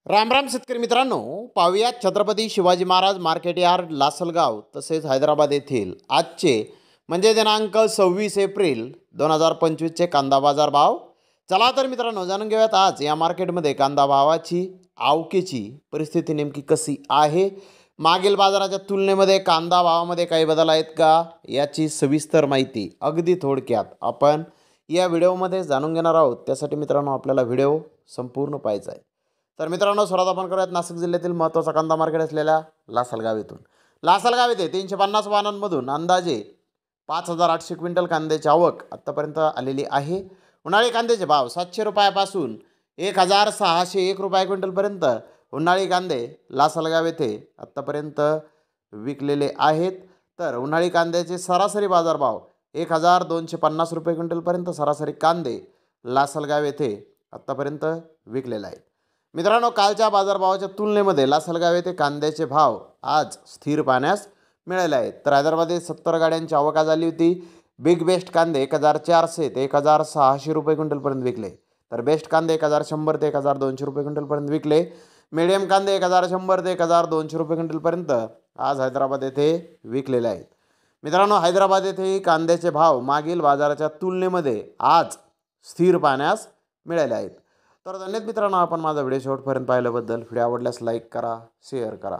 राम राम शेतकरी मित्रांनो, पाहुयात छत्रपती शिवाजी महाराज मार्केट यार्ड लासलगाव तसेच हैदराबाद येथील आजचे म्हणजे दिनांक 26 एप्रिल 2025चे कांदा बाजार भाव. चला तर मित्रांनो, जाणून घेऊयात आज या मार्केटमध्ये कांदा भावाची आवकेची परिस्थिती नेमकी कशी आहे. मागील बाजाराच्या तुलनेमध्ये कांदा भावामध्ये काही बदल आहेत का याची सविस्तर माहिती अगदी थोडक्यात आपण या व्हिडिओमध्ये जाणून घेणार आहोत. त्यासाठी मित्रांनो आपल्याला व्हिडिओ संपूर्ण पाहायचा आहे. तर मित्रांनो, सर्वात आपण करूयात नाशिक जिल्ह्यातील महत्त्वाचा कांदा मार्केट असलेल्या लासलगाव येथून. लासलगाव येथे 350 वाहनांमधून अंदाजे 5,800 क्विंटल कांद्याची आवक आत्तापर्यंत आलेली आहे. उन्हाळी कांद्याचे भाव 700 रुपयापासून 1,601 रुपये क्विंटलपर्यंत उन्हाळी कांदे लासलगाव येथे आत्तापर्यंत विकलेले आहेत. तर उन्हाळी कांद्याचे सरासरी बाजारभाव 1,250 रुपये क्विंटलपर्यंत सरासरी कांदे लासलगाव येथे आत्तापर्यंत विकलेले आहेत. मित्रांनो, कालच्या बाजारभावाच्या तुलनेमध्ये लासलगाव येथे कांद्याचे भाव आज स्थिर पाहण्यास मिळाले आहेत. तर हैदराबादमध्ये 70 गाड्यांची आवक झाली होती. बिग बेस्ट कांदे 1,400 ते 1,600 रुपये क्विंटलपर्यंत विकले. तर बेस्ट कांदे 1,100 ते 1,200 रुपये क्विंटलपर्यंत विकले. मीडियम कांदे 1,100 ते 1,200 रुपये क्विंटलपर्यंत आज हैदराबाद येथे विकलेले आहेत. मित्रांनो, हैदराबाद येथे कांद्याचे भाव मागील बाजाराच्या तुलनेमध्ये आज स्थिर पाहण्यास मिळाले आहेत. तर धन्यवाद मित्रांनो, आपण माझा व्हिडिओ शेवटपर्यंत पाहिल्याबद्दल. व्हिडिओ आवडल्यास लाईक करा, शेअर करा.